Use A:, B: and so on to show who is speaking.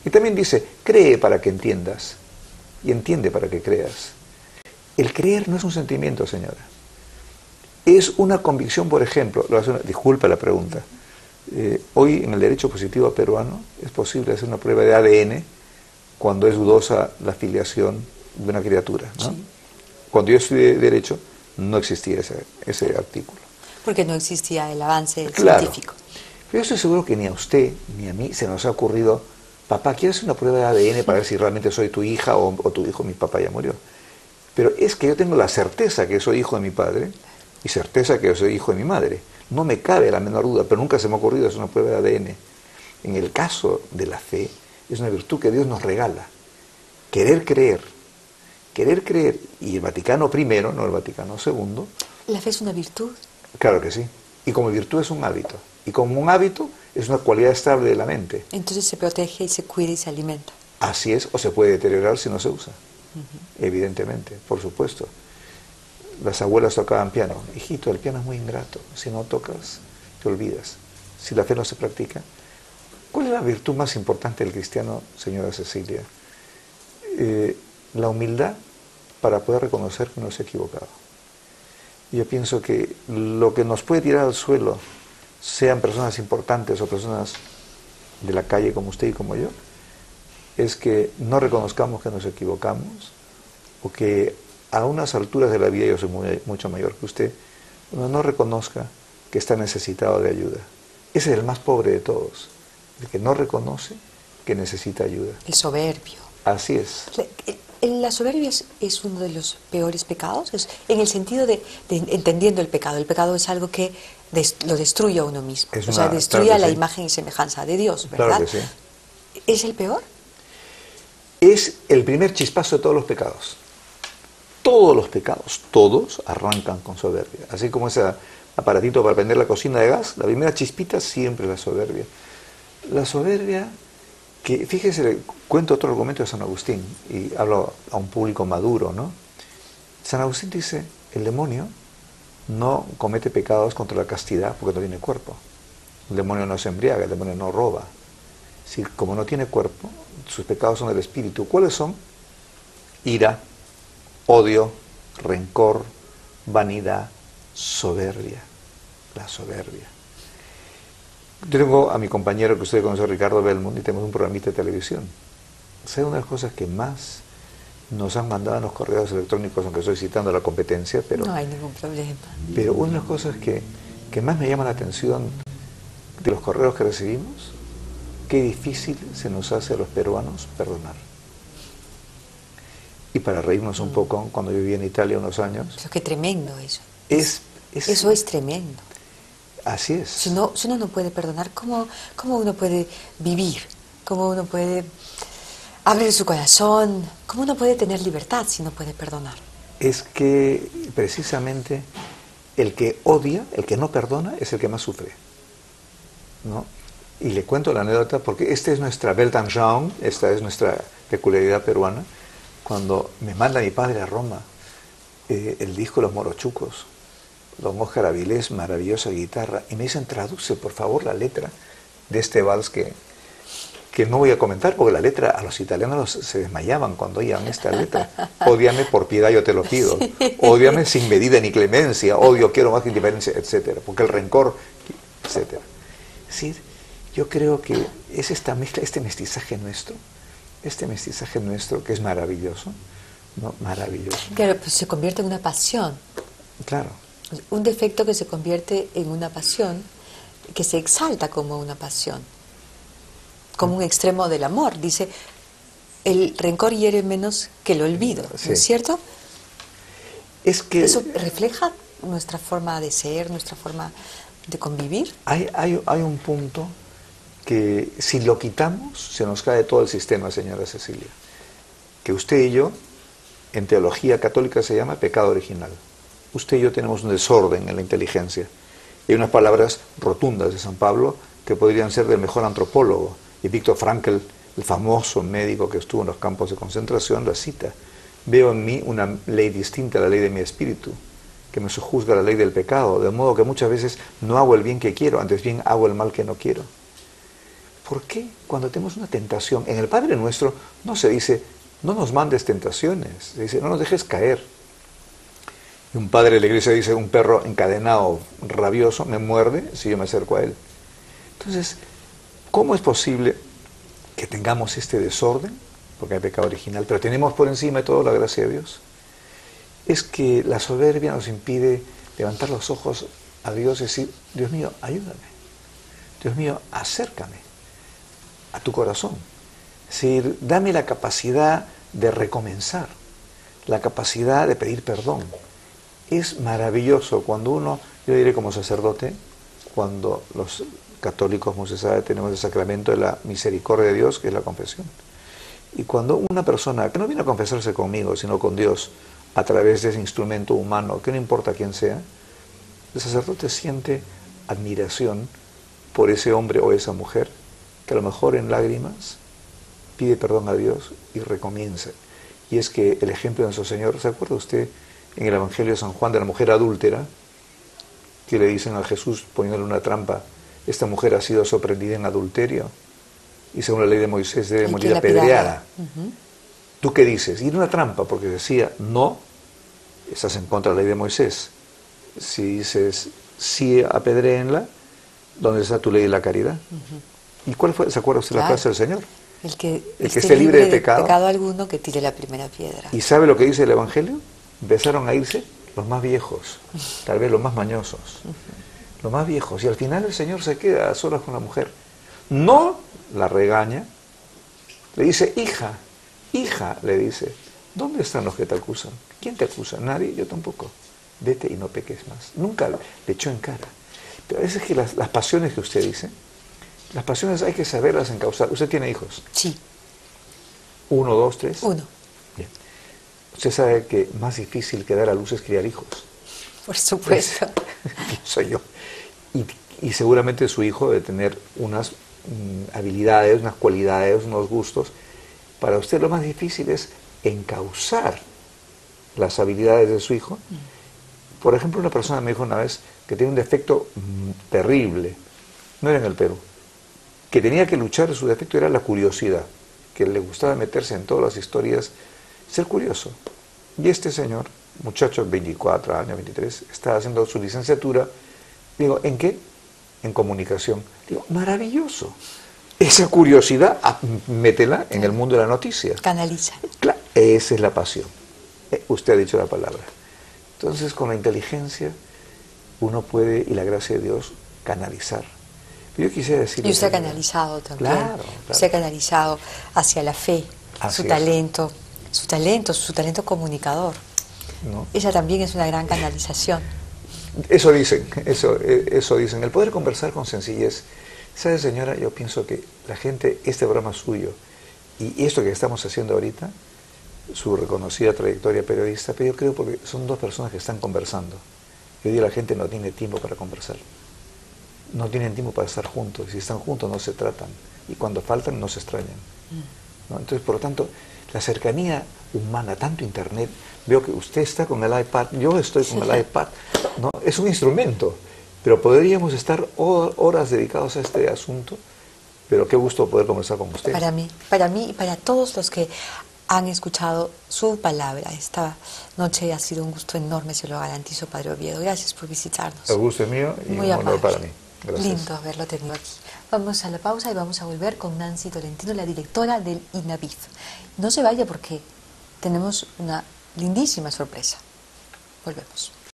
A: Y también dice, cree para que entiendas y entiende para que creas. El creer no es un sentimiento, señora. Es una convicción, por ejemplo, disculpa la pregunta, hoy en el derecho positivo peruano es posible hacer una prueba de ADN cuando es dudosa la filiación de una criatura, ¿no?
B: Sí.
A: Cuando yo estudié derecho no existía ese artículo.
B: Porque no existía el avance
A: Claro.
B: científico.
A: Pero yo estoy seguro que ni a usted ni a mí se nos ha ocurrido, papá, ¿quieres hacer una prueba de ADN para ver si realmente soy tu hija o tu hijo? Mi papá ya murió. Pero es que yo tengo la certeza que soy hijo de mi padre y certeza que yo soy hijo de mi madre. No me cabe la menor duda, pero nunca se me ha ocurrido hacer una prueba de ADN. En el caso de la fe, es una virtud que Dios nos regala. Querer creer. Querer creer. Y el Vaticano I, no el Vaticano II.
B: ¿La fe es una virtud?
A: Claro que sí. Y como virtud es un hábito. Y como un hábito es una cualidad estable de la mente.
B: Entonces se protege y se cuida y se alimenta.
A: Así es, o se puede deteriorar si no se usa. Evidentemente, por supuesto. Las abuelas tocaban piano. Hijito, el piano es muy ingrato. Si no tocas, te olvidas. Si la fe no se practica. ¿Cuál es la virtud más importante del cristiano, señora Cecilia? La humildad para poder reconocer que uno se ha equivocado. Yo pienso que lo que nos puede tirar al suelo, sean personas importantes o personas de la calle como usted y como yo, es que no reconozcamos que nos equivocamos o que a unas alturas de la vida, yo soy mucho mayor que usted, uno no reconozca que está necesitado de ayuda. Ese es el más pobre de todos, el que no reconoce que necesita ayuda.
B: El soberbio.
A: Así es.
B: La soberbia es uno de los peores pecados, en el sentido de entendiendo el pecado. El pecado es algo que lo destruye a uno mismo, o sea, destruye
A: claro
B: a la
A: sí.
B: imagen y semejanza de Dios, ¿verdad?
A: Claro que sí.
B: ¿Es el peor?
A: Es el primer chispazo de todos los pecados. Todos los pecados, todos arrancan con soberbia. Así como ese aparatito para prender la cocina de gas, la primera chispita siempre es la soberbia. La soberbia, que fíjese, cuento otro argumento de San Agustín, y hablo a un público maduro, ¿no? San Agustín dice, el demonio no comete pecados contra la castidad porque no tiene cuerpo. El demonio no se embriaga, el demonio no roba. Si, como no tiene cuerpo, sus pecados son del espíritu. ¿Cuáles son? Ira, odio, rencor, vanidad, soberbia. La soberbia. Yo tengo a mi compañero que usted conoce, Ricardo Belmont, y tenemos un programita de televisión. ¿Sabe una de las cosas que más nos han mandado en los correos electrónicos, aunque estoy citando la competencia, pero
B: No hay ningún problema.
A: Pero una de las cosas que más me llama la atención de los correos que recibimos, qué difícil se nos hace a los peruanos perdonar. Y para reírnos un poco, cuando yo viví en Italia unos años...
B: Pero qué tremendo eso.
A: Eso
B: es tremendo.
A: Así es.
B: Si uno no puede perdonar, ¿cómo uno puede vivir? ¿Cómo uno puede abrir su corazón? ¿Cómo uno puede tener libertad si no puede perdonar?
A: Es que precisamente el que odia, el que no perdona, es el que más sufre, ¿no? Y le cuento la anécdota porque esta es nuestra Weltanschauung, esta es nuestra peculiaridad peruana. Cuando me manda mi padre a Roma el disco Los Morochucos, don Óscar Avilés, maravillosa guitarra, y me dicen, traduce por favor la letra de este vals que no voy a comentar, porque la letra, a los italianos se desmayaban cuando oían esta letra. Ódiame por piedad, yo te lo pido. Sí. Ódiame sin medida ni clemencia, odio, quiero más que indiferencia, etcétera, porque el rencor, etcétera. Sí, yo creo que es esta mezcla, este mestizaje nuestro que es maravilloso, ¿no? Maravilloso.
B: Claro, pues se convierte en una pasión.
A: Claro.
B: Un defecto que se convierte en una pasión, que se exalta como una pasión, como un extremo del amor. Dice, el rencor hiere menos que el olvido,
A: sí.
B: ¿no es cierto?
A: Es que
B: ¿eso refleja nuestra forma de ser, nuestra forma de convivir?
A: Hay un punto que si lo quitamos, se nos cae todo el sistema, señora Cecilia. Que usted y yo, en teología católica se llama pecado original. Usted y yo tenemos un desorden en la inteligencia. Hay unas palabras rotundas de San Pablo que podrían ser del mejor antropólogo. Y Viktor Frankl, el famoso médico que estuvo en los campos de concentración, la cita. Veo en mí una ley distinta a la ley de mi espíritu, que me sojuzga la ley del pecado, de modo que muchas veces no hago el bien que quiero, antes bien hago el mal que no quiero. ¿por qué cuando tenemos una tentación, en el Padre Nuestro no se dice, no nos mandes tentaciones, se dice, no nos dejes caer? Y un padre de la iglesia dice, un perro encadenado, rabioso, me muerde si yo me acerco a él. Entonces, ¿cómo es posible que tengamos este desorden? Porque hay pecado original, pero tenemos por encima de todo la gracia de Dios. Es que la soberbia nos impide levantar los ojos a Dios y decir, Dios mío, ayúdame. Dios mío, acércame a tu corazón. Es decir, dame la capacidad de recomenzar, la capacidad de pedir perdón. Es maravilloso cuando uno, yo diré como sacerdote, cuando los católicos, como se sabe, tenemos el sacramento de la misericordia de Dios, que es la confesión. Y cuando una persona, que no viene a confesarse conmigo, sino con Dios, a través de ese instrumento humano, que no importa quién sea, el sacerdote siente admiración por ese hombre o esa mujer, que a lo mejor en lágrimas pide perdón a Dios y recomienza. Y es que el ejemplo de nuestro Señor, ¿se acuerda usted en el Evangelio de San Juan de la mujer adúltera, que le dicen a Jesús poniéndole una trampa, esta mujer ha sido sorprendida en adulterio y según la ley de Moisés debe morir apedreada? ¿Tú qué dices? Y era una trampa porque decía, no, estás en contra de la ley de Moisés. Si dices, sí, apedréenla, ¿dónde está tu ley de la caridad? ¿Y cuál fue? ¿Se acuerda usted la frase del Señor?
B: El que
A: esté libre de pecado
B: alguno, que tire la primera piedra.
A: ¿Y sabe lo que dice el Evangelio? Empezaron a irse los más viejos, tal vez los más mañosos, los más viejos. Y al final el Señor se queda a solas con la mujer. No la regaña, le dice, hija, le dice, ¿dónde están los que te acusan? ¿Quién te acusa? Nadie, yo tampoco. Vete y no peques más. Nunca le echó en cara. Pero a veces que las pasiones que usted dice, las pasiones hay que saberlas encauzar. ¿Usted tiene hijos?
B: Sí.
A: 1, 2, 3.
B: 1.
A: Bien. Usted sabe que más difícil que dar a luz es criar hijos.
B: Por supuesto.
A: Pienso yo. Y seguramente su hijo debe tener unas habilidades, unas cualidades, unos gustos. Para usted lo más difícil es encauzar las habilidades de su hijo. Por ejemplo, una persona me dijo una vez que tenía un defecto terrible, no era en el Perú, que tenía que luchar, su defecto era la curiosidad, que le gustaba meterse en todas las historias, ser curioso. Y este señor, muchacho, 24 años, 23, estaba haciendo su licenciatura. Digo, ¿en qué? En comunicación. Digo, maravilloso. Esa curiosidad, métela en el mundo de la noticia.
B: Canaliza.
A: Claro, esa es la pasión. Usted ha dicho la palabra. Entonces, con la inteligencia, uno puede, y la gracia de Dios, canalizar. Yo quisiera decir...
B: Y usted ha canalizado también.
A: Claro.
B: Usted ha canalizado hacia la fe, su talento comunicador. ¿No? Esa también es una gran canalización.
A: Eso dicen. El poder conversar con sencillez. ¿Sabe, señora? Yo pienso que la gente, este programa suyo y esto que estamos haciendo ahorita, su reconocida trayectoria periodista, pero yo creo porque son dos personas que están conversando. Hoy día la gente no tiene tiempo para conversar. No tienen tiempo para estar juntos. Si están juntos no se tratan. Y cuando faltan no se extrañan. ¿No? Entonces, por lo tanto, la cercanía humana, tanto internet, veo que usted está con el iPad, yo estoy con el iPad, ¿no? Es un instrumento, pero podríamos estar horas dedicados a este asunto, pero qué gusto poder conversar con usted.
B: Para mí y para todos los que han escuchado su palabra. Esta noche ha sido un gusto enorme, se lo garantizo, Padre Oviedo. Gracias por visitarnos.
A: El gusto es mío y
B: muy
A: un honor para mí. Gracias.
B: Lindo haberlo tenido aquí. Vamos a la pausa y vamos a volver con Nancy Tolentino, la directora del INAVIF. No se vaya porque tenemos una lindísima sorpresa. Volvemos.